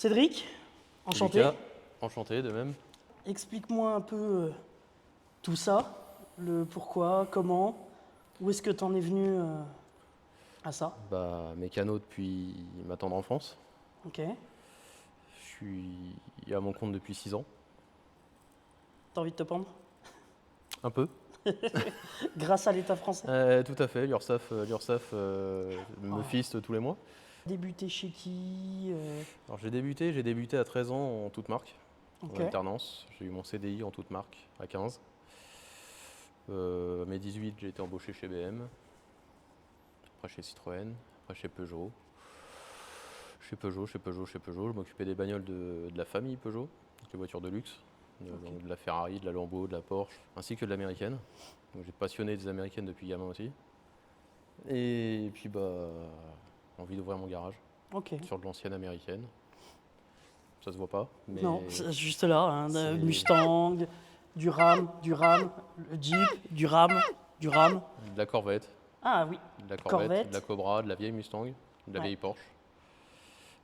Cédric, enchanté. Lucas, enchanté de même. Explique-moi un peu tout ça, le pourquoi, comment, où est-ce que tu en es venu à ça? Mécano depuis ma tendre enfance. Ok. Je suis à mon compte depuis 6 ans. T'as envie de te pendre? Un peu. Grâce à l'État français. Tout à fait. L'URSSAF me fiste tous les mois. Débuté chez qui Alors j'ai débuté à 13 ans en toute marque, Ok. en alternance. J'ai eu mon CDI en toute marque à 15. À mes 18, j'ai été embauché chez BM, après chez Citroën, après chez Peugeot. Chez Peugeot, je m'occupais des bagnoles de la famille Peugeot, donc les voitures de luxe, donc de la Ferrari, de la Lambo, de la Porsche, ainsi que de l'américaine. Donc j'ai passionné des américaines depuis gamin aussi. Et puis envie d'ouvrir mon garage Ok. sur de l'ancienne américaine. Ça se voit pas, mais Non, c'est juste là, hein, c'est- Mustang, du Ram, le Jeep, du Ram. de la Corvette, Ah oui, Corvette. de la Cobra, de la vieille Mustang, de la Ouais. vieille Porsche.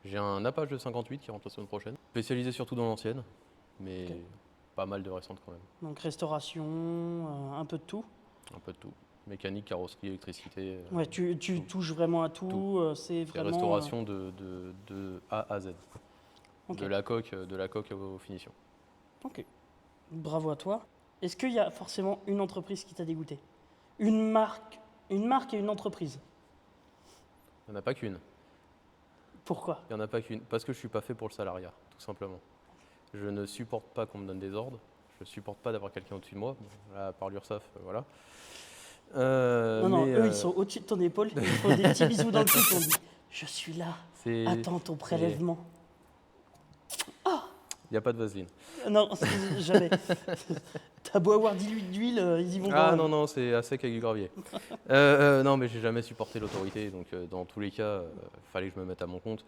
J'ai un Apache de 58 qui rentre la semaine prochaine. Spécialisé surtout dans l'ancienne, mais Ok. pas mal de récentes quand même. Donc restauration, un peu de tout. Un peu de tout. Mécanique, carrosserie, électricité. Ouais, tu tout. touches vraiment à tout. C'est C'est vraiment. restauration de A à Z. Ok. De la coque aux finitions. Ok. Bravo à toi. Est-ce qu'il y a forcément une entreprise qui t'a dégoûté? Une marque et une entreprise. Il n'y en a pas qu'une. Pourquoi? Il n'y en a pas qu'une. Parce que je ne suis pas fait pour le salariat, tout simplement. Je ne supporte pas qu'on me donne des ordres. Je ne supporte pas d'avoir quelqu'un au-dessus de moi. Bon, là, par l'URSSAF, voilà. Non, eux, ils sont au-dessus de ton épaule. Ils font des petits bisous dans le cul. Ils t'ont dit, je suis là. c'est- Attends ton prélèvement. Il n'y a pas de vaseline. Non, jamais. T'as beau avoir 10 litres d'huile, ils y vont quand Ah même. non, c'est à sec avec du gravier. Non, mais j'ai jamais supporté l'autorité. Donc, dans tous les cas, il fallait que je me mette à mon compte.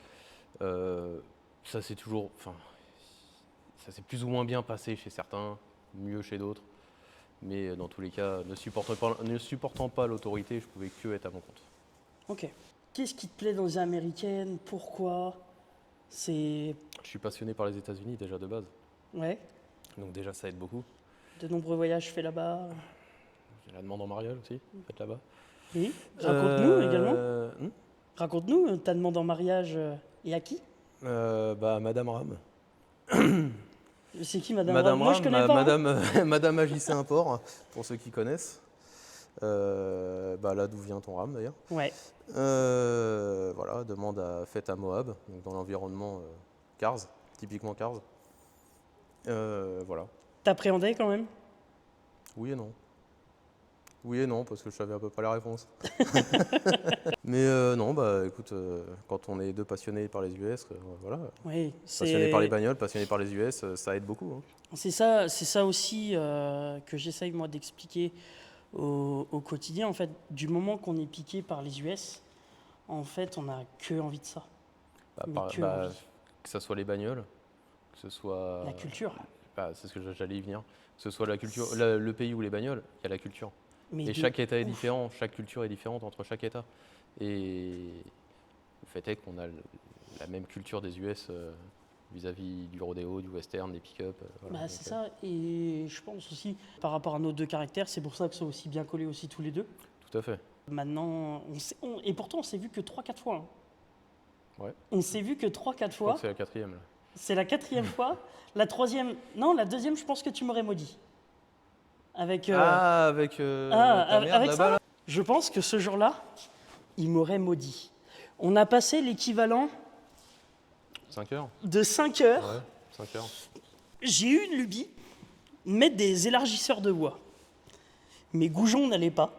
Ça, c'est toujours. Enfin, ça s'est plus ou moins bien passé chez certains, mieux chez d'autres. Mais dans tous les cas, ne supportant pas l'autorité, je pouvais que être à mon compte. Ok. Qu'est-ce qui te plaît dans les américaines? Pourquoi? C'est. Je suis passionné par les États-Unis déjà de base. Ouais. Donc déjà, ça aide beaucoup. De nombreux voyages faits là-bas. J'ai la demande en mariage aussi, faite là-bas. Oui. Raconte-nous également. Hmm Raconte-nous ta demande en mariage et à qui? Madame Ram. C'est qui Madame Ram? Moi, je connais pas. Hein. Madame Agissé Import, pour ceux qui connaissent. Là d'où vient ton Ram d'ailleurs. Ouais. Voilà, faite à Moab, donc dans l'environnement Cars, typiquement Cars. Voilà. T'appréhendais quand même? Oui et non. Oui et non, parce que je savais à peu près la réponse. Mais non, écoute, quand on est deux passionnés par les US, voilà. Oui. Passionnés par les bagnoles, passionnés par les US, ça aide beaucoup. Hein. C'est ça aussi que j'essaye moi d'expliquer au quotidien. En fait, du moment qu'on est piqué par les US, en fait, on n'a que envie de ça. Mais que envie. Que ce soit les bagnoles, que ce soit... La culture. C'est ce que j'allais y venir. Que ce soit la culture, le pays ou les bagnoles, il y a la culture. Mais Et chaque État est différent, chaque culture est différente entre chaque État. Et le fait est qu'on a la même culture des US vis-à-vis du rodéo, du western, des pick-up. Voilà. C'est ça, et je pense aussi, par rapport à nos deux caractères, c'est pour ça que sont aussi bien collés aussi tous les deux. Tout à fait. Maintenant, et pourtant on s'est vu que 3-4 fois. Hein. Ouais. On s'est vu que 3-4 Je crois fois. que c'est la quatrième. Là. C'est la 4e fois. La 3e, non, la 2e, je pense que tu m'aurais maudit. Avec, avec ta merde avec là-bas ça, là. je pense que ce jour-là, il m'aurait maudit. On a passé l'équivalent 5 heures. de 5 heures. Ouais, 5 heures. J'ai eu une lubie, mettre des élargisseurs de voix. Mes goujons n'allaient pas.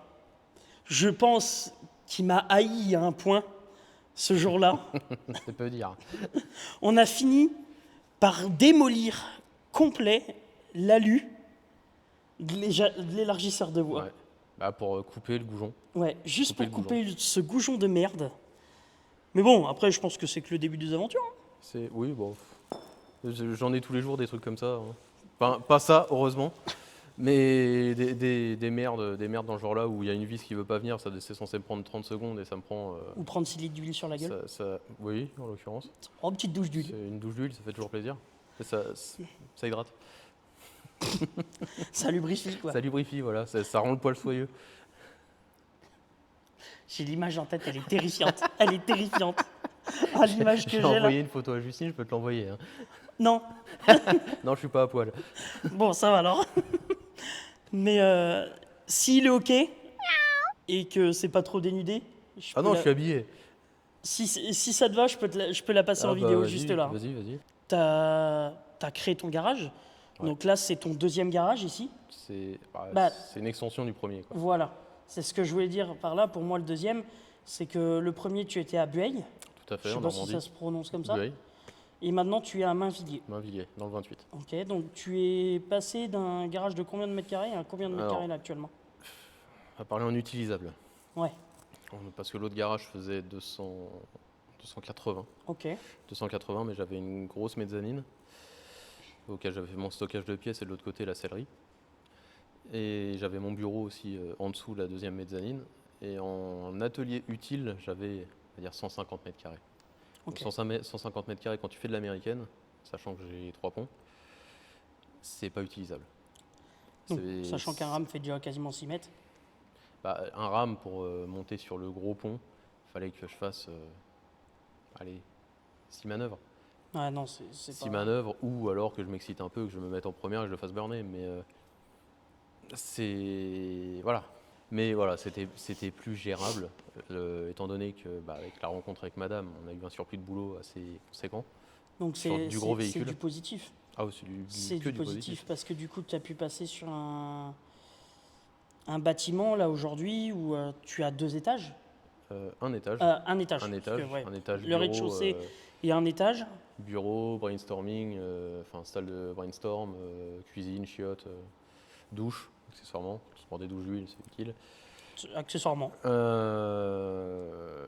Je pense qu'il m'a haï à un point ce jour-là. Ça peut dire. On a fini par démolir complet l'alu de l'élargisseur de voix. Ouais. Pour couper le goujon. Ouais, juste Couper pour le couper ce goujon de merde. Mais bon, après, je pense que c'est que le début des aventures. Hein. Oui, bon. J'en ai tous les jours des trucs comme ça. Hein. Enfin, pas ça, heureusement. Mais des merdes dans ce genre-là où il y a une vis qui veut pas venir, c'est censé me prendre 30 secondes et ça me prend. Ou prendre 6 litres d'huile sur la gueule. Oui, en l'occurrence. Oh, petite douche d'huile. C'est une douche d'huile, ça fait toujours plaisir. Et ça hydrate. Ça lubrifie, quoi. Ça lubrifie, voilà. Ça rend le poil soyeux. J'ai l'image en tête, elle est terrifiante. Elle est terrifiante. Ah, l'image que J'ai j'ai là. envoyé une photo à Justine, je peux te l'envoyer. Hein. Non. Non, je suis pas à poil. Bon, ça va alors. Mais s'il est OK et que c'est pas trop dénudé, Ah non, je suis habillé. si ça te va, je peux la passer en vidéo vas-y, juste là. Vas-y. T'as créé ton garage. Ouais. Donc là, c'est ton deuxième garage ici. C'est une extension du premier. Quoi. Voilà. C'est ce que je voulais dire par là. Pour moi, le deuxième, c'est que le premier, tu étais à Bueil. Tout à fait, Je sais en pas si Normandie. ça se prononce comme ça. Oui, Et maintenant, tu es à Mainvilliers. Mainvilliers, dans le 28. Ok, donc tu es passé d'un garage de combien de mètres carrés à combien de mètres Alors, carrés là actuellement? On va parler en utilisable. Ouais, Parce que l'autre garage faisait 280. ok. 280, mais j'avais une grosse mezzanine auquel j'avais fait mon stockage de pièces et de l'autre côté la sellerie. Et j'avais mon bureau aussi en dessous, la deuxième mezzanine. Et en atelier utile, j'avais, on va dire, 150 mètres carrés. Ok. Donc 150 mètres carrés, quand tu fais de l'américaine, sachant que j'ai 3 ponts, c'est pas utilisable. Donc, sachant qu'un rame fait déjà quasiment 6 mètres. Un rame pour monter sur le gros pont, il fallait que je fasse 6 manœuvres. Ah non, c'est 6 pas... manœuvres, ou alors que je m'excite un peu, que je me mette en première et que je le fasse burner. Mais c'est. Voilà. Mais voilà, c'était plus gérable, étant donné que, avec la rencontre avec madame, on a eu un surplus de boulot assez conséquent. Donc sur du gros c'est véhicule. du positif. Ah oui, c'est C'est du positif parce que du coup, tu as pu passer sur un bâtiment là aujourd'hui où tu as 2 étages. Un étage. Un étage. Un parce que, étage, ouais, un étage le bureau, rez-de-chaussée et un étage. bureau, brainstorming, salle de brainstorm, cuisine, chiottes, douche, accessoirement. Pour des douches d'huile, c'est utile. Accessoirement.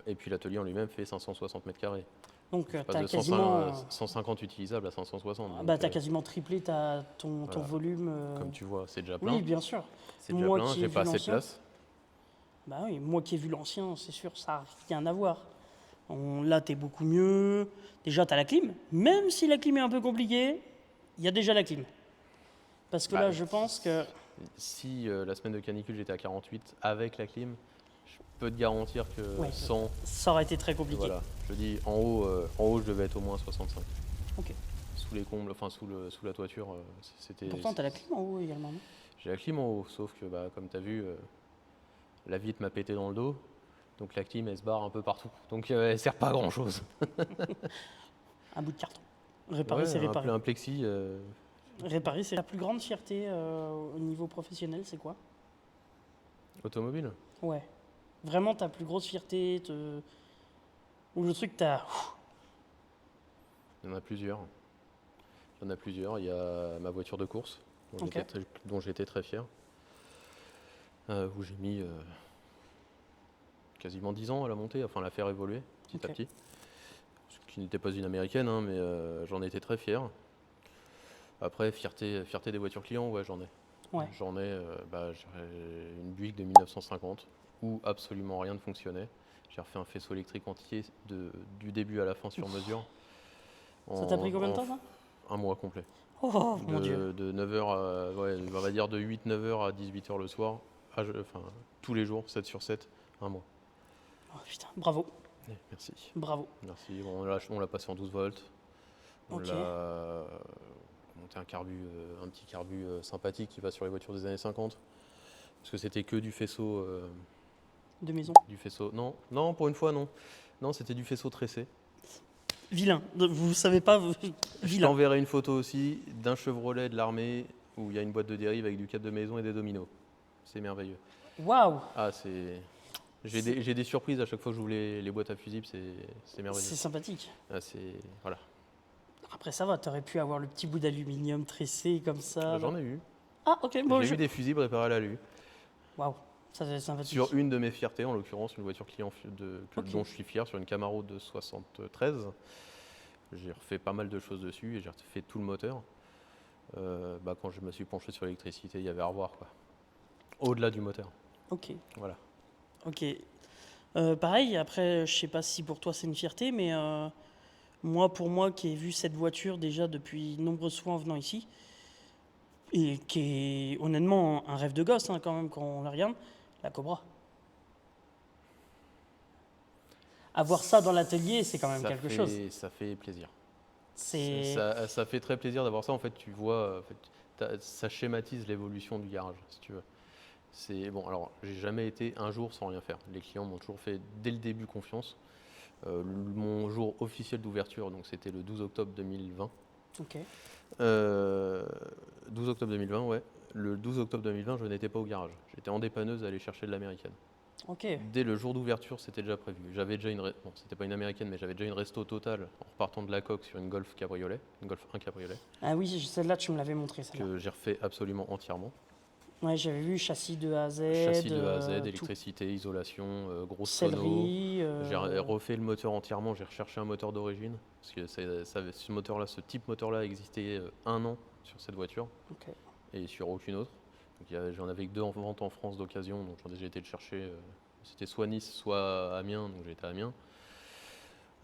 Et puis l'atelier en lui-même fait 560 mètres carrés. Donc, tu Je as passe de quasiment, 150 utilisables à 560. tu Donc, as quasiment triplé ton voilà. volume. Comme tu vois, c'est déjà plein. Oui, bien sûr. C'est déjà Moi plein, qui ai j'ai vu pas assez de l'ancien. place. Bah oui, moi qui ai vu l'ancien, c'est sûr, ça n'a rien à voir. Là, tu es beaucoup mieux. Déjà, tu as la clim. Même si la clim est un peu compliquée, il y a déjà la clim. Parce que là, je pense que... Si la semaine de canicule j'étais à 48 avec la clim, je peux te garantir que Ouais, sans, ça aurait été très compliqué. voilà, je dis en haut je devais être au moins 65. Ok. Sous les combles, enfin sous la toiture, c'était. Pourtant, tu as la clim en haut également, non? J'ai la clim en haut, sauf que comme tu as vu, la vitre m'a pété dans le dos, donc la clim elle se barre un peu partout, donc elle sert pas à grand chose. Un bout de carton. Réparer, c'est réparer. Un plexi. Réparer, c'est la plus grande fierté au niveau professionnel, c'est quoi? Automobile. Ouais. Vraiment, ta plus grosse fierté, ou le truc, t'as... Il y en a plusieurs. Il y a ma voiture de course, Ok. dont j'étais très fier, où j'ai mis quasiment 10 ans à la monter, enfin à la faire évoluer petit à Ok. petit. Ce qui n'était pas une américaine, hein, mais j'en étais très fier. Après, fierté des voitures clients, ouais, j'en ai. Ouais. J'en ai j'ai une Buick de 1950 où absolument rien ne fonctionnait. J'ai refait un faisceau électrique entier du début à la fin sur mesure. Ça t'a pris combien de temps, ça? Un mois complet. Oh, mon Dieu. De 9h on va dire de 8-9h à 18h le soir, tous les jours, 7 sur 7, un mois. Oh, putain, bravo. Merci. Bravo. Merci. Bon, on l'a passé en 12 volts. On Ok. l'a monté un petit carbu sympathique qui va sur les voitures des années 50. Parce que c'était que du faisceau. De maison. Du faisceau. Non, pour une fois, non. Non, c'était du faisceau tressé. Vilain. Vous savez pas, Je vilain. t'enverrai une photo aussi d'un Chevrolet de l'armée où il y a une boîte de dérive avec du cadre de maison et des dominos. C'est merveilleux. Waouh. Ah, j'ai des surprises à chaque fois que j'ouvre les boîtes à fusibles, c'est merveilleux. C'est sympathique. Ah, voilà. Après, ça va, t'aurais pu avoir le petit bout d'aluminium tressé comme ça. J'en ai eu. Ah, ok, bon, J'ai eu des fusibles réparés à l'alu. Waouh, ça c'est sympathique. Sur une de mes fiertés, en l'occurrence, une voiture client Ok. dont je suis fier, sur une Camaro de 73. J'ai refait pas mal de choses dessus et j'ai refait tout le moteur. Quand je me suis penché sur l'électricité, il y avait à revoir, quoi. Au-delà du moteur. Ok, Voilà. ok. Pareil, après, je sais pas si pour toi c'est une fierté, mais pour moi qui ai vu cette voiture déjà depuis nombreuses fois en venant ici, et qui est honnêtement un rêve de gosse hein, quand même quand on la regarde, la Cobra. Avoir ça dans l'atelier, c'est quand même quelque chose. Ça fait plaisir. C'est Ça fait très plaisir d'avoir ça. En fait, tu vois, en fait, ça schématise l'évolution du garage, si tu veux. C'est bon. Alors, j'ai jamais été un jour sans rien faire. Les clients m'ont toujours fait dès le début confiance. Mon jour officiel d'ouverture, donc c'était le 12 octobre 2020. ok. 12 octobre 2020, ouais. Le 12 octobre 2020, je n'étais pas au garage. J'étais en dépanneuse à aller chercher de l'américaine. Ok. Dès le jour d'ouverture, c'était déjà prévu. J'avais déjà bon, c'était pas une américaine, mais j'avais déjà une resto totale en repartant de la coque sur une Golf cabriolet, une Golf 1 cabriolet, Ah oui, celle-là, tu me l'avais montré, celle-là. que j'ai refait absolument entièrement. Ouais, j'avais vu châssis de A à Z, Châssis de A à Z, tout. électricité, isolation, grosse sono. Sellerie. J'ai refait le moteur entièrement, j'ai recherché un moteur d'origine, parce que ce moteur-là, ce type moteur-là existait 1 an sur cette voiture, Ok. et sur aucune autre. J'en avais que 2 en vente en France d'occasion, donc j'ai été le chercher. C'était soit Nice, soit Amiens, donc j'ai été à Amiens.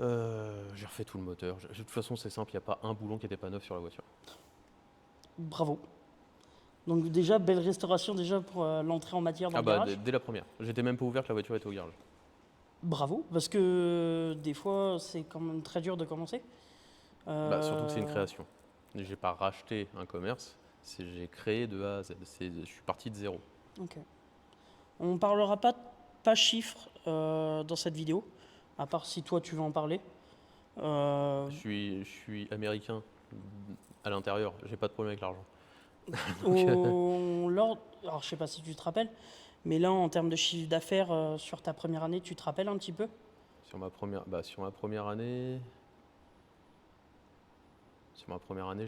J'ai refait tout le moteur. De toute façon, c'est simple, il n'y a pas un boulon qui n'était pas neuf sur la voiture. Bravo. Donc déjà, belle restauration déjà pour l'entrée en matière dans le garage. Dès la première. J'étais même pas ouvert que la voiture était au garage. Bravo, parce que des fois, c'est quand même très dur de commencer. Surtout que c'est une création. J'ai pas racheté un commerce, j'ai créé de A à Z. Je suis parti de zéro. Ok. On parlera pas chiffres dans cette vidéo, à part si toi tu veux en parler. Je suis américain à l'intérieur, j'ai pas de problème avec l'argent. Alors je sais pas si tu te rappelles, mais là en termes de chiffre d'affaires sur ta première année, tu te rappelles un petit peu? Sur ma première année,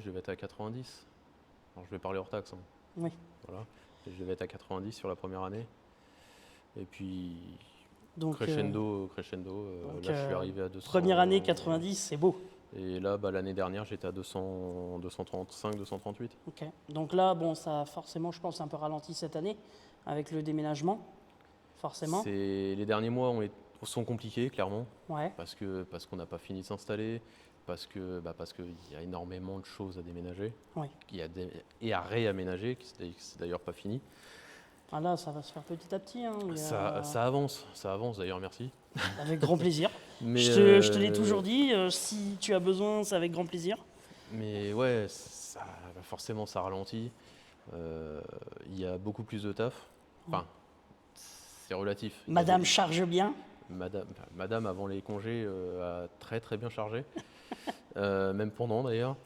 je devais être à 90. Alors je vais parler hors taxe. Hein. Oui. Voilà. Et je devais être à 90 sur la première année. Et puis Donc, crescendo, là je suis arrivé à 200. Première année 90, c'est beau. Et là, l'année dernière, j'étais à 200, 235, 238. Ok. Donc là, bon, ça a forcément, je pense, un peu ralenti cette année avec le déménagement, forcément. Les derniers mois sont compliqués, clairement, Ouais. parce qu'on n'a pas fini de s'installer, parce qu'il y a énormément de choses à déménager, Ouais. et à réaménager, qui c'est d'ailleurs pas fini. Ah là, ça va se faire petit à petit. Hein. Ça avance d'ailleurs, merci. Avec grand plaisir. Mais, je te l'ai toujours dit, si tu as besoin, c'est avec grand plaisir. Mais ouais, forcément ça ralentit. Il y a beaucoup plus de taf. Enfin, c'est relatif. Madame charge bien. Madame avant les congés, a très très bien chargé. Même pendant d'ailleurs.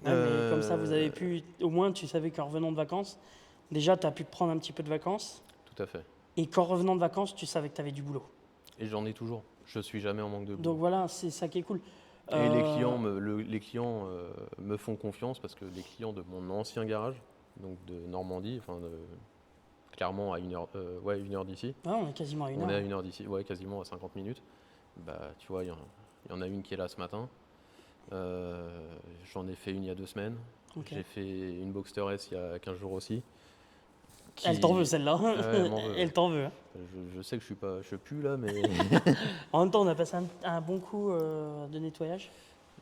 Ouais, mais comme ça, vous avez pu. Au moins, tu savais qu'en revenant de vacances, déjà, tu as pu te prendre un petit peu de vacances. Tout à fait. Et qu'en revenant de vacances, tu savais que tu avais du boulot. Et j'en ai toujours. Je suis jamais en manque de boulot. Donc voilà, c'est ça qui est cool. Et les clients me font confiance parce que les clients de mon ancien garage, donc de Normandie, clairement à 1 heure d'ici. Ouais, on est quasiment à 1 heure. On est à 1 heure d'ici, ouais, quasiment à 50 minutes. Tu vois, il y en a une qui est là ce matin. J'en ai fait une il y a 2 semaines. Okay. J'ai fait une Boxster S il y a 15 jours aussi. Elle t'en veut celle-là. Elle t'en veut. Je sais que je suis plus là, mais. En même temps, on a passé un bon coup de nettoyage.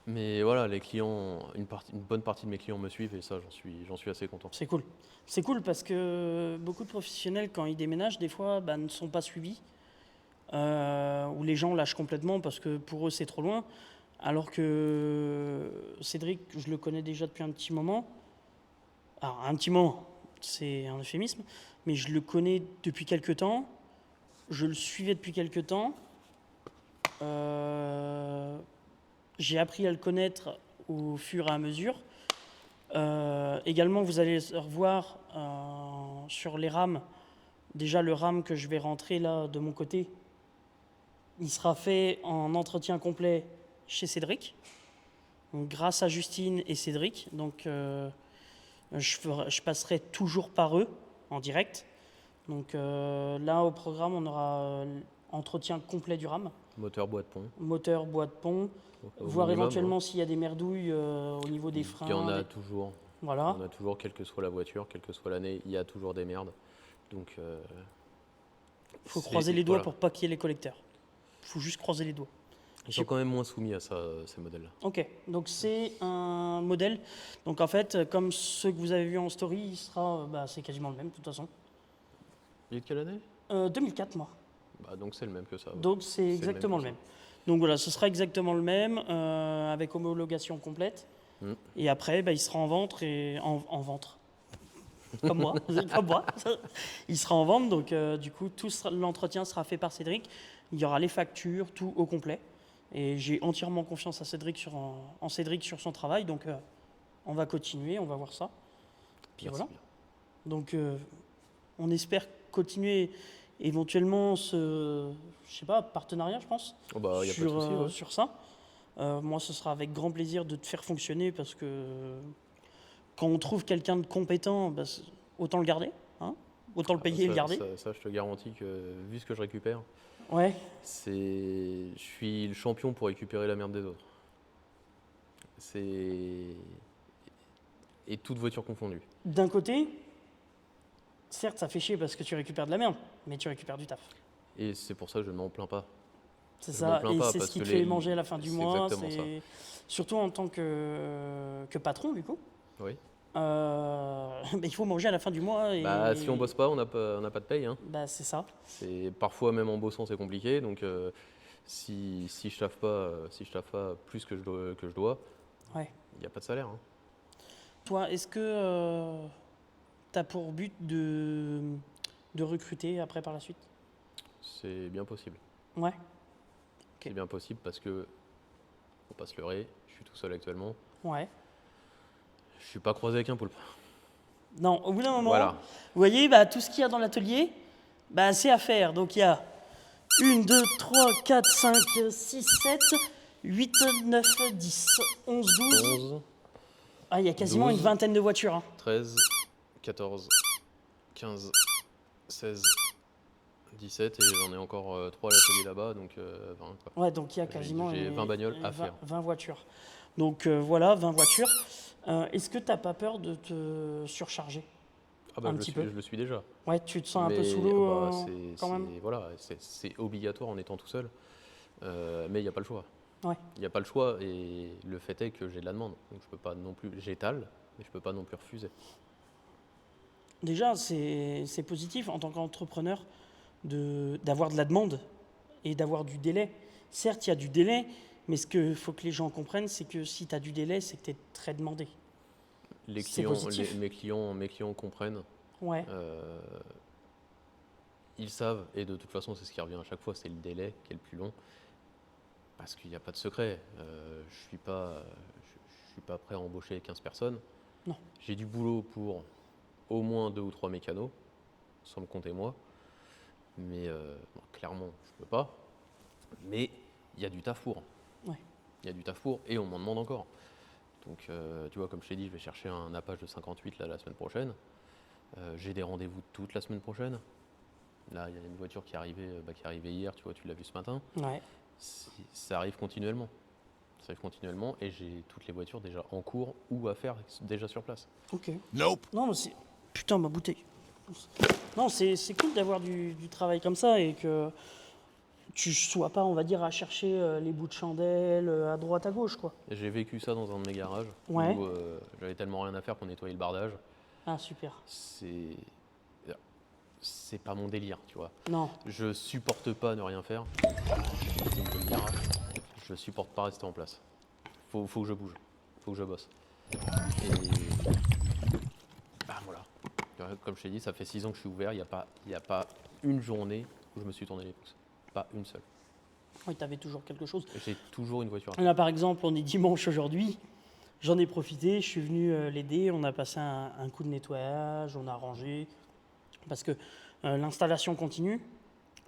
Mais voilà, les clients, une bonne partie de mes clients me suivent et ça, j'en suis assez content. C'est cool. C'est cool parce que beaucoup de professionnels, quand ils déménagent, des fois, ne sont pas suivis. Ou les gens lâchent complètement parce que pour eux, c'est trop loin. Alors que Cédric, je le connais déjà depuis un petit moment. Alors, un petit moment, c'est un euphémisme, mais je le connais depuis quelques temps. Je le suivais depuis quelques temps. J'ai appris à le connaître au fur et à mesure. Également, vous allez revoir sur les rames, déjà le rame que je vais rentrer là de mon côté, il sera fait en entretien complet chez Cédric, donc, grâce à Justine et Cédric. Donc, je passerai toujours par eux en direct. Donc là, au programme, on aura entretien complet du rame. Moteur, boîte pont. Voir minimum, éventuellement s'il y a des merdouilles au niveau des freins. Il y en a toujours. Voilà. On a toujours, quelle que soit la voiture, quelle que soit l'année, il y a toujours des merdes. Donc, Faut c'est- croiser les doigts voilà. pour pas qu'il y ait les collecteurs. Faut juste croiser les doigts. Ils sont quand même moins soumis à ça, ces modèles-là. Ok, donc c'est un modèle. Donc en fait, comme ceux que vous avez vus en story, il sera, c'est quasiment le même de toute façon. Il est de quelle année? 2004 moi. Bah, donc c'est le même que ça. Ouais. Donc c'est exactement le que même. Donc voilà, ce sera exactement le même avec homologation complète. Mm. Et après, il sera en vente et en vente. Comme moi, comme moi. Il sera en vente, donc du coup, l'entretien sera fait par Cédric. Il y aura les factures, tout au complet. Et j'ai entièrement confiance à Cédric en Cédric sur son travail, donc on va continuer, on va voir ça. Puis Merci voilà. bien. Donc on espère continuer éventuellement je sais pas, partenariat, je pense, Oh bah, y a pas de souci, ouais. sur ça. Moi, ce sera avec grand plaisir de te faire fonctionner parce que quand on trouve quelqu'un de compétent, autant le garder, hein, autant le payer et le garder. Ça, je te garantis que, vu ce que je récupère, Ouais, je suis le champion pour récupérer la merde des autres. Et toute voiture confondue. d'un côté, certes, ça fait chier parce que tu récupères de la merde, mais tu récupères du taf. Et c'est pour ça que je ne m'en plains pas. C'est Je m'en ça, plains et pas c'est ce parce qui que te fait manger à la fin du c'est mois. exactement ça. Surtout en tant que patron, du coup. Oui. Il faut manger à la fin du mois. Et... Bah, si on bosse pas, on n'a pas de paye. Hein. C'est ça. Parfois, même en bossant, c'est compliqué. Donc, si je taffe pas, plus que je dois, Ouais. il n'y a pas de salaire. Hein. Toi, est-ce que tu as pour but de recruter après par la suite? C'est bien possible. Ouais. C'est bien possible parce que, faut pas se leurrer, je suis tout seul actuellement. Ouais. Je suis pas croisé avec un poulpe. Non, au bout d'un moment, Voilà. vous voyez, tout ce qu'il y a dans l'atelier, c'est à faire. Donc il y a 1, 2, 3, 4, 5, 6, 7, 8, 9, 10, 11, 12. 11, Ah, il y a quasiment 12, une vingtaine de voitures. Hein. 13, 14, 15, 16, 17 et j'en ai encore 3 à l'atelier là-bas, donc 20 quoi. Ouais, donc il y a quasiment J'ai 20 bagnoles à 20, faire. 20 voitures. Donc voilà, 20 voitures. Est-ce que tu n'as pas peur de te surcharger? Ah bah un je petit le peu. suis déjà. Ouais, tu te sens un peu Mais, sous l'eau quand c'est- même? voilà, c'est obligatoire en étant tout seul, mais il n'y a pas le choix. Ouais. Il n'y a pas le choix et le fait est que j'ai de la demande, donc je peux pas non plus, j'étale, mais je peux pas non plus refuser. Déjà, c'est positif en tant qu'entrepreneur d'avoir de la demande et d'avoir du délai. Certes, il y a du délai, mais ce qu'il faut que les gens comprennent, c'est que si tu as du délai, c'est que tu es très demandé. Les C'est clients, positif. mes clients comprennent, Ouais, ils savent, et de toute façon c'est ce qui revient à chaque fois, c'est le délai qui est le plus long, parce qu'il n'y a pas de secret. Je suis pas prêt à embaucher 15 personnes. Non. J'ai du boulot pour au moins 2 ou 3 mécanos, sans me compter moi. Mais clairement, je peux pas. Mais il y a du taf pour. ouais. Il y a du taf pour et on m'en demande encore. Donc, tu vois, comme je t'ai dit, je vais chercher un Apache de 58 là, la semaine prochaine. J'ai des rendez-vous toute la semaine prochaine. Là, il y a une voiture qui est arrivée hier, tu vois, tu l'as vu ce matin. Ouais. Ça arrive continuellement. Ça arrive continuellement et j'ai toutes les voitures déjà en cours ou à faire déjà sur place. Ok. Nope. Non, mais c'est. Putain, ma bouteille. Non, c'est cool d'avoir du travail comme ça et que tu sois pas, on va dire, à chercher les bouts de chandelle à droite, à gauche, quoi. J'ai vécu ça dans un de mes garages Ouais. où j'avais tellement rien à faire pour nettoyer le bardage. Ah, super. C'est pas mon délire, tu vois. Non. Je supporte pas ne rien faire. Donc, le garage, je supporte pas rester en place. Faut que je bouge, faut que je bosse. Et voilà. Comme je t'ai dit, ça fait 6 ans que je suis ouvert. Il y a pas une journée où je me suis tourné les pouces. Pas une seule. Oui, t'avais toujours quelque chose. J'ai toujours une voiture à faire. Là, par exemple, on est dimanche aujourd'hui. J'en ai profité, je suis venu l'aider. On a passé un coup de nettoyage, on a rangé. Parce que l'installation continue.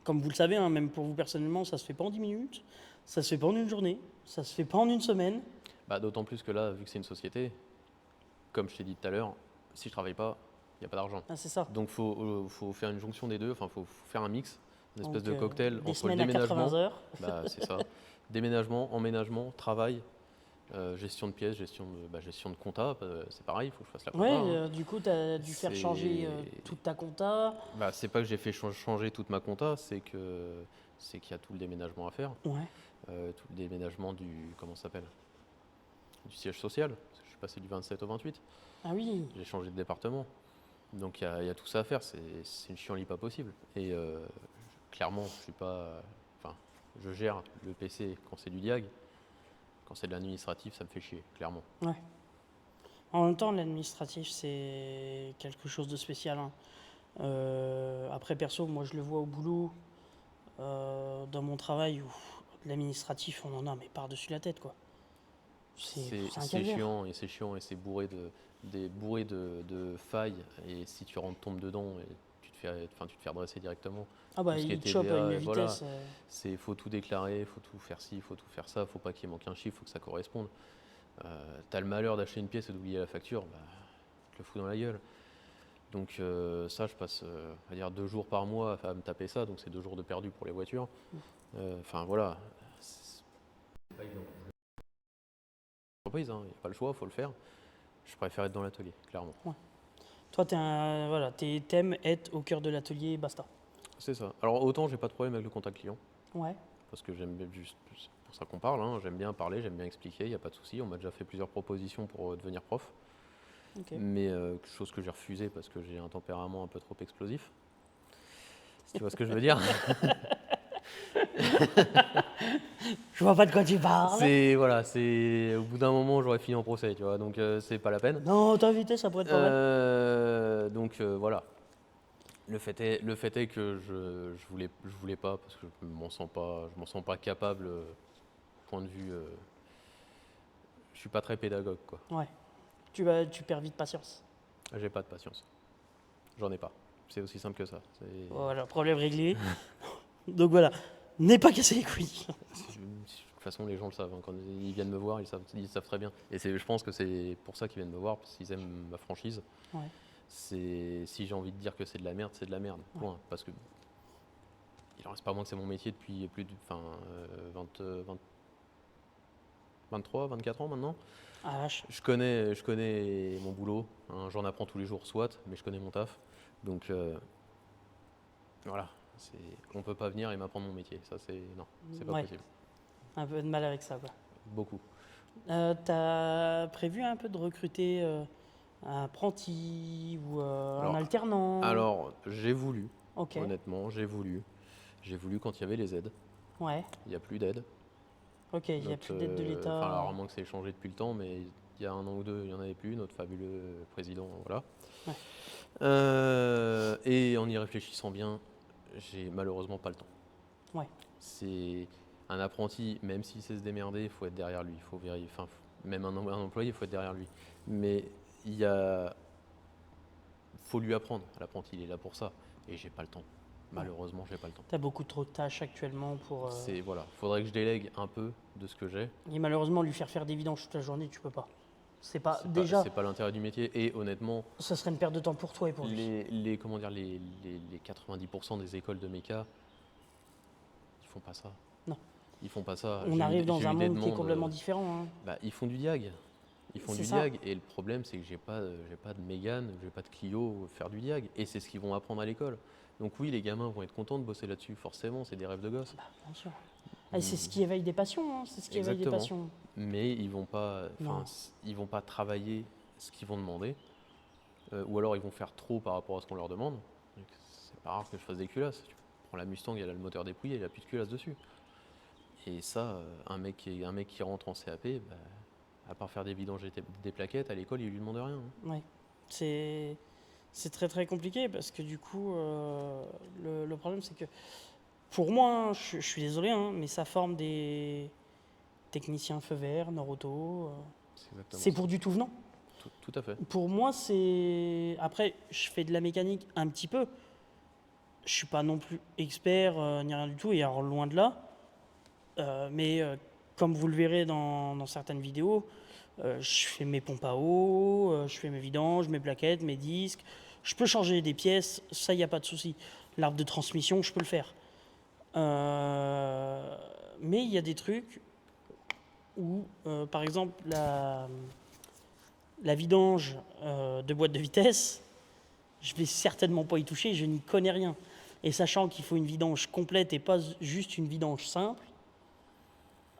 Comme vous le savez, hein, même pour vous personnellement, ça se fait pas en 10 minutes. Ça se fait pas en une journée. Ça se fait pas en une semaine. Bah, d'autant plus que là, vu que c'est une société, comme je t'ai dit tout à l'heure, si je travaille pas, il n'y a pas d'argent. Ah, c'est ça. Donc faut faire une jonction des deux, enfin faut faire un mix, une espèce Donc, de cocktail des entre le semaines à 80 déménagement, heures. bah, c'est ça, déménagement, emménagement, travail, Gestion de pièces, gestion de compta, c'est pareil, il faut que je fasse la compta. Ouais, hein. du coup, tu as dû faire changer toute ta compta. C'est pas que j'ai fait changer toute ma compta, c'est qu'il y a tout le déménagement à faire. Ouais. Tout le déménagement comment ça s'appelle, du siège social, parce que je suis passé du 27 au 28. Ah oui. J'ai changé de département. Donc il y a tout ça à faire, c'est une chienlit pas possible. Et clairement, je suis pas. Enfin, je gère le PC quand c'est du diag. Quand c'est de l'administratif, ça me fait chier, clairement. Ouais. En même temps, l'administratif, c'est quelque chose de spécial. Hein. Après, perso, moi, je le vois au boulot, dans mon travail, où l'administratif, on en a, mais par-dessus la tête, quoi. C'est un C'est calvaire. chiant et c'est bourré de failles. Et si tu tombes dedans, et tu te fais redresser directement. Ah bah, Tout ce qui est il te chope à TVA, une et voilà. vitesse. Faut tout déclarer, faut tout faire ci, faut tout faire ça, faut pas qu'il manque un chiffre, faut que ça corresponde. T'as le malheur d'acheter une pièce et d'oublier la facture, tu te le fous dans la gueule. Donc ça, je passe on va dire 2 jours par mois à me taper ça, donc c'est 2 jours de perdu pour les voitures. Enfin voilà. C'est pas évident. Entreprise, il n'y a pas le choix, il faut le faire. Je préfère être dans l'atelier, clairement. Ouais. Toi, t'aimes être au cœur de l'atelier, basta. C'est ça. Alors autant j'ai pas de problème avec le contact client, Ouais. parce que j'aime bien, juste c'est pour ça qu'on parle, hein. J'aime bien parler, j'aime bien expliquer, il n'y a pas de souci. On m'a déjà fait plusieurs propositions pour devenir prof, Ok. mais chose que j'ai refusée parce que j'ai un tempérament un peu trop explosif. Si tu vois ce que je veux dire. Je vois pas de quoi tu parles. Au bout d'un moment j'aurais fini en procès, tu vois, donc c'est pas la peine. Non, t'inviter, ça pourrait être pas mal. Donc voilà. Le fait est que je voulais pas parce que je m'en sens pas capable. Point de vue, je suis pas très pédagogue, quoi. Ouais. Tu perds vite patience. J'ai pas de patience. J'en ai pas. C'est aussi simple que ça. Voilà, problème réglé. Donc voilà, n'aie pas cassé les couilles. De toute façon, les gens le savent. Hein. Quand ils viennent me voir, ils savent très bien. Et je pense que c'est pour ça qu'ils viennent me voir, parce qu'ils aiment ma franchise. Ouais. Si j'ai envie de dire que c'est de la merde, c'est de la merde. Point. Ouais. Parce que il en reste pas moins que c'est mon métier depuis plus de 23, 24 ans maintenant. Ah vache. Je connais mon boulot. Hein. J'en apprends tous les jours, soit, mais je connais mon taf. Donc voilà. On peut pas venir et m'apprendre mon métier. Ça, c'est pas possible. Un peu de mal avec ça, quoi. Beaucoup. T'as prévu un peu de recruter un apprenti ou un alternant? Alors, j'ai voulu. Ok. Honnêtement, j'ai voulu. J'ai voulu quand il y avait les aides. Ouais. Il n'y a plus d'aide. Ok, il n'y a plus d'aide de l'État. Alors, à moins que ça ait changé depuis le temps, mais il y a 1 an ou 2, il n'y en avait plus. Notre fabuleux président, voilà. Ouais. Et en y réfléchissant bien, j'ai malheureusement pas le temps. Ouais. C'est un apprenti, même s'il sait se démerder, il faut être derrière lui. Faut vérifier. Enfin, même un employé, il faut être derrière lui. Mais faut lui apprendre. L'apprenti, il est là pour ça. Et j'ai pas le temps. Malheureusement, j'ai pas le temps. T'as beaucoup trop de tâches actuellement pour. Faudrait que je délègue un peu de ce que j'ai. Et malheureusement, lui faire des vidanges toute la journée, tu peux pas. C'est pas l'intérêt du métier. Et honnêtement, ça serait une perte de temps pour toi et pour lui. Les 90% des écoles de méca, ils font pas ça. Non. Ils font pas ça. On arrive dans un monde qui est complètement différent. Hein. Ils font du diag. Ils font du diag. Et le problème, c'est que j'ai pas de Mégane, j'ai pas de Clio faire du diag. Et c'est ce qu'ils vont apprendre à l'école. Donc oui, les gamins vont être contents de bosser là-dessus, forcément, c'est des rêves de gosse. Bien sûr. C'est ce qui éveille des passions, hein. C'est ce qui éveille des passions. Mais ils vont pas travailler ce qu'ils vont demander, ou alors ils vont faire trop par rapport à ce qu'on leur demande. C'est pas rare que je fasse des culasses. Tu prends la Mustang, elle a le moteur dépouillé, il a plus de culasse dessus. Et ça, un mec qui rentre en CAP, à part faire des vidanges et des plaquettes, à l'école, il lui demande rien. Hein. Ouais. C'est très très compliqué parce que du coup, le problème c'est que pour moi, je suis désolé, hein, mais ça forme des techniciens feu vert, Nord-Auto. C'est pour du tout venant. Tout à fait. Pour moi, c'est. Après, je fais de la mécanique un petit peu. Je suis pas non plus expert ni rien du tout, et alors loin de là. Mais comme vous le verrez dans certaines vidéos, je fais mes pompes à eau, je fais mes vidanges, mes plaquettes, mes disques. Je peux changer des pièces, ça, il n'y a pas de souci. L'arbre de transmission, je peux le faire. Mais il y a des trucs, où, par exemple, la vidange de boîte de vitesse, je vais certainement pas y toucher, je n'y connais rien. Et sachant qu'il faut une vidange complète et pas juste une vidange simple,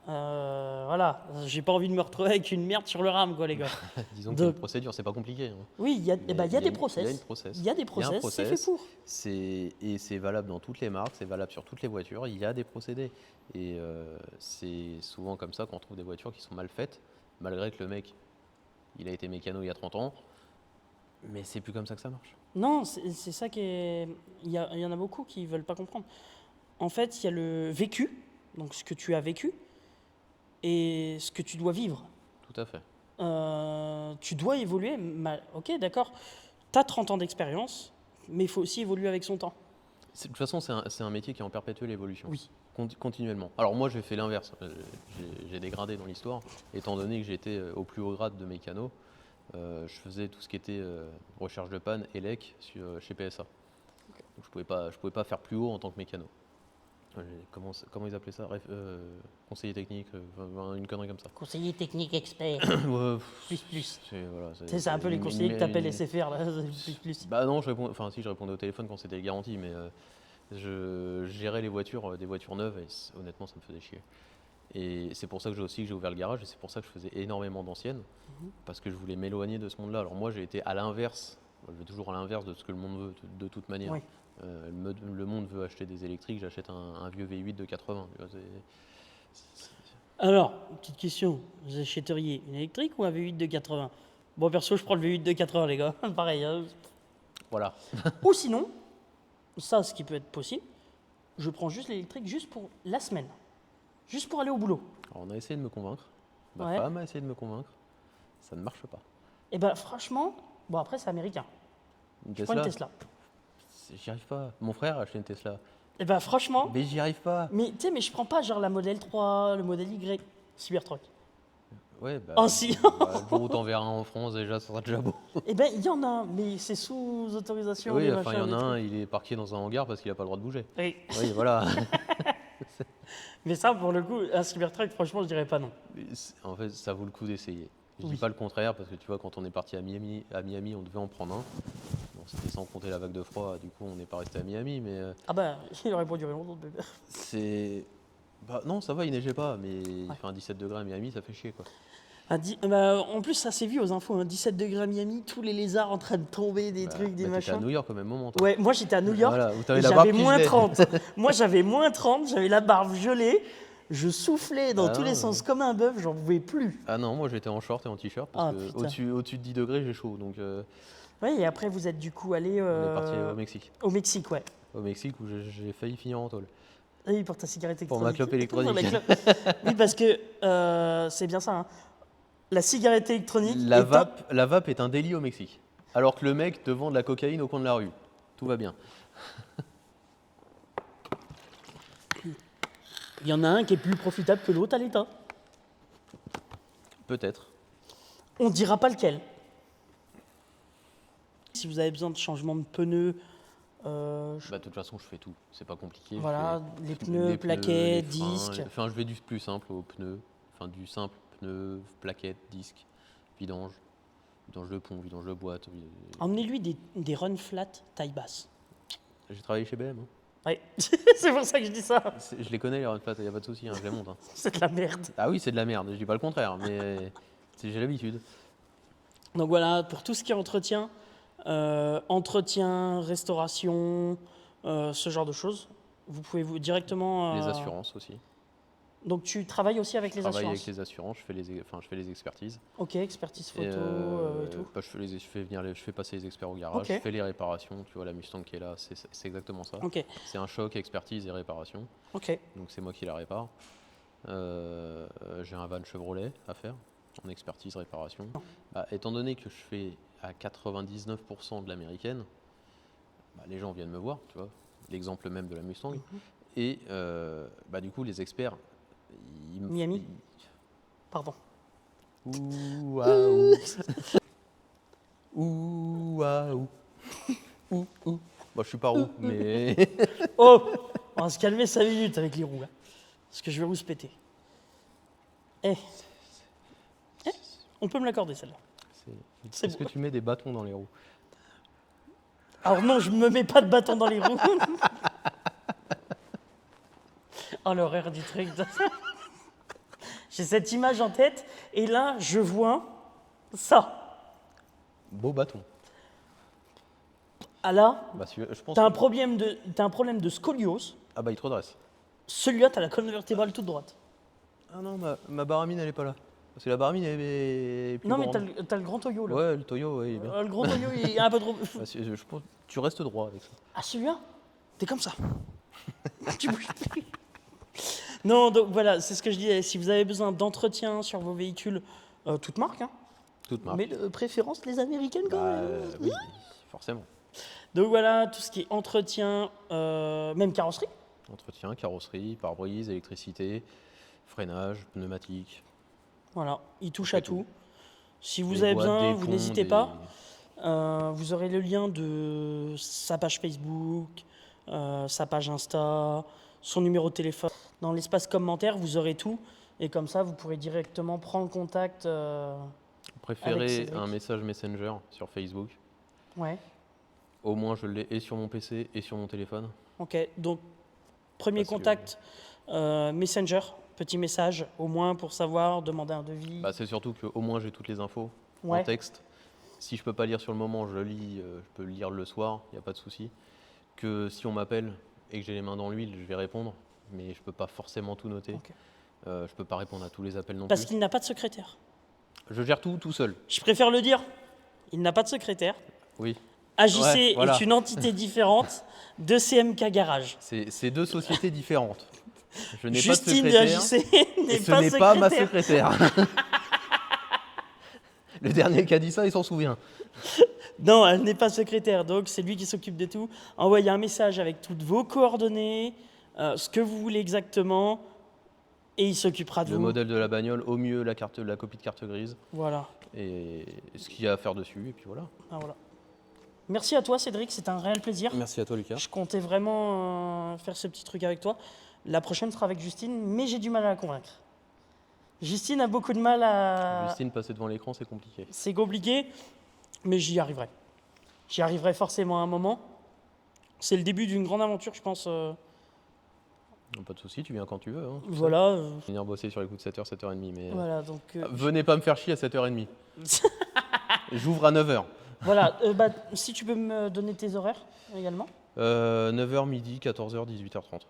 voilà, j'ai pas envie de me retrouver avec une merde sur le rame, quoi, les gars. Disons qu'il y a une procédure, c'est pas compliqué. Hein. Oui, il y a des Il y a process. une process. Il y a des process, c'est fait pour. Et c'est valable dans toutes les marques, c'est valable sur toutes les voitures, il y a des procédés. Et c'est souvent comme ça qu'on trouve des voitures qui sont mal faites, malgré que le mec, il a été mécano il y a 30 ans, mais c'est plus comme ça que ça marche. Non, c'est ça qui est... Il y en a beaucoup qui veulent pas comprendre. En fait, il y a le vécu, donc ce que tu as vécu, et ce que tu dois vivre. Tout à fait. Tu dois évoluer. Ok, d'accord. Tu as 30 ans d'expérience, mais il faut aussi évoluer avec son temps. De toute façon, c'est un métier qui est en perpétuelle évolution. Oui. Continuellement. Alors moi, j'ai fait l'inverse. J'ai dégradé dans l'histoire, étant donné que j'étais au plus haut grade de mécano. Je faisais tout ce qui était recherche de panne, ELEC chez PSA. Donc, je pouvais pas faire plus haut en tant que mécano. Comment ils appelaient ça? Conseiller technique, une connerie comme ça. Conseiller technique expert. Ouais, plus. Voilà, C'est un peu les conseillers que tu appelles SFR, là. Plus. Bah non, je répondais au téléphone quand c'était les garanties, mais je gérais les voitures, des voitures neuves, et honnêtement, ça me faisait chier. Et c'est pour ça que j'ai ouvert le garage, et c'est pour ça que je faisais énormément d'anciennes, parce que je voulais m'éloigner de ce monde-là. Alors moi, j'ai été à l'inverse, je vais toujours à l'inverse de ce que le monde veut, de toute manière. Oui. Le monde veut acheter des électriques, j'achète un vieux V8 de 80. Tu vois, Alors, petite question, vous achèteriez une électrique ou un V8 de 80? Bon, perso, je prends le V8 de 80, les gars. Pareil. Hein. Voilà. Ou sinon, ça, ce qui peut être possible, je prends juste l'électrique juste pour la semaine. Juste pour aller au boulot. Alors, on a essayé de me convaincre. Ma Ouais. femme a essayé de me convaincre. Ça ne marche pas. Et ben franchement, bon après c'est américain. Une Je prends une Tesla. J'y arrive pas. Mon frère a acheté une Tesla. Et ben franchement, Mais j'y arrive pas. mais tu sais, mais je prends pas genre la modèle 3, le modèle Y, Cybertruck. Ouais, bah, Oh si. le jour où t'en verras un en France, déjà, ça sera déjà beau. Et ben il y en a un, mais c'est sous autorisation. Oui, des enfin, il y machins, en a des un, trucs. il est parqué dans un hangar parce qu'il a pas le droit de bouger. Oui. Oui, voilà. Mais ça, pour le coup, un Cybertruck, franchement, je dirais pas non. En fait, ça vaut le coup d'essayer. Je Oui. dis pas le contraire parce que tu vois, quand on est parti à Miami, on devait en prendre un. Bon, c'était sans compter la vague de froid, du coup, on n'est pas resté à Miami, mais Ah ben, il aurait pas duré longtemps. c'est. Bah, non, ça va, il neigeait pas, mais il fait un 17 degrés à Miami, ça fait chier, quoi. En plus, ça s'est vu aux infos, hein, 17 degrés à Miami, tous les lézards en train de tomber, des trucs, des Bah, t'étais à machins. New York au même moment, toi. Ouais, moi j'étais à New York, Voilà, où et t'avais la barbe j'avais qui moins gelait. 30. Moi j'avais moins 30, j'avais la barbe gelée, je soufflais dans Ah tous non, les sens comme un bœuf, j'en pouvais plus. Ah non, moi j'étais en short et en t-shirt parce Ah, que putain. au-dessus de 10 degrés, j'ai chaud. Donc Ouais, et après vous êtes du coup allé on est parti au Mexique. au Mexique, ouais. Au Mexique où j'ai failli finir en tôle. Oui, pour ta cigarette Pour électronique. ma clope électronique. Pour la clope. Oui, parce que c'est bien ça, hein. La cigarette électronique La est top. vape est un délit au Mexique. Alors que le mec te vend de la cocaïne au coin de la rue. Tout va bien. Il y en a un qui est plus profitable que l'autre à l'état. Peut-être. On dira pas lequel. Si vous avez besoin de changement de pneus, Bah, de toute façon, je fais tout. C'est pas compliqué. voilà, Je les fais pneus, les plaquettes, les freins, disques. Enfin, je vais du plus simple aux pneus. Enfin, du simple pneu, plaquettes, disques, vidange. Vidange de pont, vidange de boîte. Emmenez-lui des run flat taille basse. J'ai travaillé chez BM. Hein. Ouais, c'est pour ça que je dis ça. Je les connais, les run flat, il n'y a pas de souci, hein, je les monte. Hein. C'est de la merde. Ah oui, c'est de la merde, je dis pas le contraire, mais j'ai l'habitude. Donc voilà, pour tout ce qui est entretien, restauration, ce genre de choses, vous pouvez vous directement. Les assurances aussi. Donc tu travailles aussi avec Je les travaille assurances. avec les assurances, je fais les expertises. Ok, expertise photo et tout. Bah, je fais passer les experts au garage, Ok. je fais les réparations. Tu vois, la Mustang qui est là, c'est exactement ça. Ok, C'est un choc, expertise et réparation. ok. Donc c'est moi qui la répare. J'ai un van Chevrolet à faire en expertise, réparation. Bah, étant donné que je fais à 99% de l'américaine, bah, les gens viennent me voir, tu vois, l'exemple même de la Mustang. Et bah, du coup, les experts, Miami. Pardon. Ouh, waouh. Ouh, waouh. Ouh, ouh. Bon, je suis pas roux, mais Oh, on va se calmer 5 minutes avec les roues, là. Parce que je vais vous se péter. Eh, on peut me l'accorder celle-là. C'est Est-ce que bon. tu mets des bâtons dans les roues? Alors non, je me mets pas de bâton dans les roues. Oh, l'horreur du truc. J'ai cette image en tête et là, je vois ça. Beau bâton. Ah là, Bah, je pense. t'as un problème de scoliose. Ah bah il te redresse. Celui-là, t'as la colonne vertébrale toute droite. Ah non, ma baramine elle est pas là. Parce que la baramine elle est plus Non, mais grande. t'as le grand Toyo là. Ouais, le Toyo, ouais, il est bien. Le grand Toyo, il est un peu trop. Bah, je pense tu restes droit avec ça. Ah, celui-là, t'es comme ça. Tu bouges plus. Non, donc voilà, c'est ce que je disais. Si vous avez besoin d'entretien sur vos véhicules, toute marque, hein, Toute marque. mais de préférence les américaines quand Bah, même. oui, forcément. Donc voilà, tout ce qui est entretien, même carrosserie. Entretien, carrosserie, pare-brise, électricité, freinage, pneumatique. Voilà, il touche fait à tout. Si vous Des avez boîtes, besoin, des vous ponts, n'hésitez des- pas. Vous aurez le lien de sa page Facebook, sa page Insta, son numéro de téléphone. Dans l'espace commentaire, vous aurez tout. Et comme ça, vous pourrez directement prendre contact. Vous Avec préférez Cédric. un message Messenger sur Facebook? Ouais, Au moins je l'ai et sur mon PC et sur mon téléphone. ok. Donc, premier Parce que- contact, Messenger, petit message, au moins pour savoir, demander un devis. Bah, c'est surtout qu'au moins j'ai toutes les infos Ouais. en texte. Si je peux pas lire sur le moment, je lis, je peux lire le soir, il n'y a pas de souci. Que si on m'appelle et que j'ai les mains dans l'huile, je vais répondre, mais je peux pas forcément tout noter. Ok. Je peux pas répondre à tous les appels non Parce plus. qu'il n'a pas de secrétaire. Je gère tout seul. Je préfère le dire, il n'a pas de secrétaire. Oui. AJC Ouais, voilà. est une entité différente de CMK Garage. C'est deux sociétés différentes. Je n'ai Justine de pas de secrétaire. AJC Et n'est ce pas n'est secrétaire. pas ma secrétaire. Le dernier qui a dit ça, il s'en souvient. Non, elle n'est pas secrétaire, donc c'est lui qui s'occupe de tout. Envoyez un message avec toutes vos coordonnées, ce que vous voulez exactement, et il s'occupera de Le vous. modèle de la bagnole, au mieux la copie de carte grise Voilà. et ce qu'il y a à faire dessus. Et puis voilà. Ah, voilà. Merci à toi, Cédric, c'est un réel plaisir. Merci à toi, Lucas. Je comptais vraiment faire ce petit truc avec toi. La prochaine sera avec Justine, mais j'ai du mal à la convaincre. Justine a beaucoup de mal à... Justine, passer devant l'écran, c'est compliqué. C'est compliqué, mais j'y arriverai. J'y arriverai forcément à un moment. C'est le début d'une grande aventure, je pense. Pas de souci, tu viens quand tu veux. Hein. Voilà. Venir bosser sur les coups de 7h, 7h30. Mais Voilà, donc... venez pas me faire chier à 7h30. J'ouvre à 9h. Voilà, si tu peux me donner tes horaires également. 9h, midi, 14h, 18h30.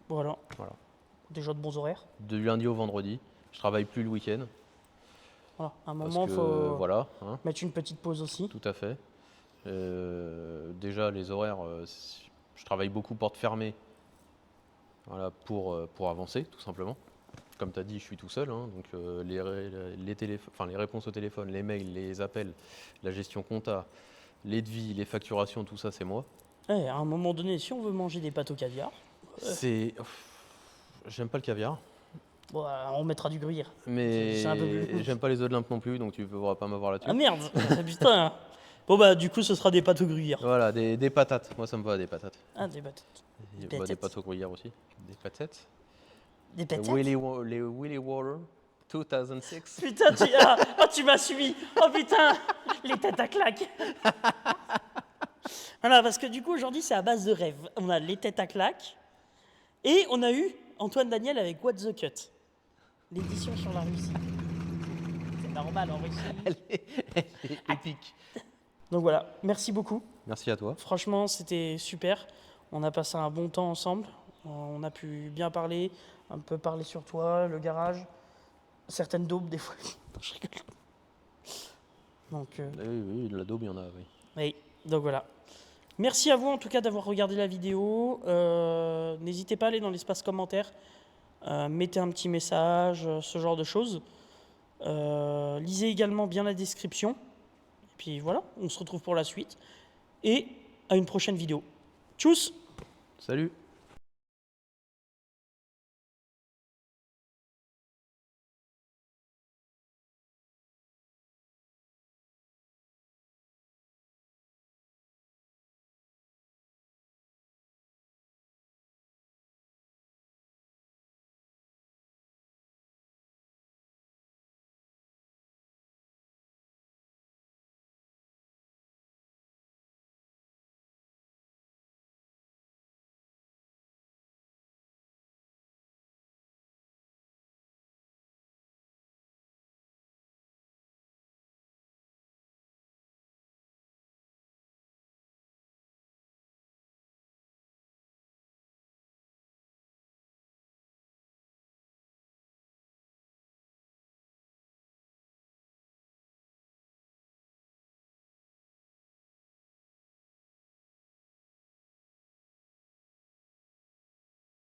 Voilà. Voilà. Déjà de bons horaires. De lundi au vendredi. Je travaille plus le week-end. Voilà. À un Parce moment, que, il faut voilà, hein, mettre une petite pause aussi. tout à fait. Déjà, les horaires, je travaille beaucoup porte fermée. Voilà, pour avancer, tout simplement. Comme tu as dit, je suis tout seul. Hein, donc les réponses au téléphone, les mails, les appels, la gestion compta, les devis, les facturations, tout ça, c'est moi. À un moment donné, si on veut manger des pâtes au caviar, J'aime pas le caviar, on mettra du gruyère. mais C'est un peu plus- j'aime pas les œufs de l'Inde non plus, donc tu ne pourras pas m'avoir là-dessus. Ah merde. Putain. Bon, du coup, ce sera des pâtes au gruyère. Voilà, des patates. Moi, ça me va, des patates. Ah, des pâtes. Des patates. pâtes au gruyère aussi. Des patates. Des Les patates. les Willy Water 2006. Putain, tu m'as suivi. Oh putain, les têtes à claques. Voilà, parce que du coup, aujourd'hui, c'est à base de rêves. On a les têtes à claques et on a eu Antoine Daniel avec What the Cut, l'édition sur la Russie. C'est normal en Russie. Elle est épique. Donc voilà, merci beaucoup. Merci à toi. Franchement, c'était super. On a passé un bon temps ensemble. On a pu bien parler, un peu parler sur toi, le garage, certaines daubes des fois. Non, je rigole. Donc, Oui, de la daube, il y en a, oui. oui, donc voilà. Merci à vous en tout cas d'avoir regardé la vidéo. N'hésitez pas à aller dans l'espace commentaire. Mettez un petit message, ce genre de choses. Lisez également bien la description. Et puis voilà, on se retrouve pour la suite. Et à une prochaine vidéo. Tchuss! Salut!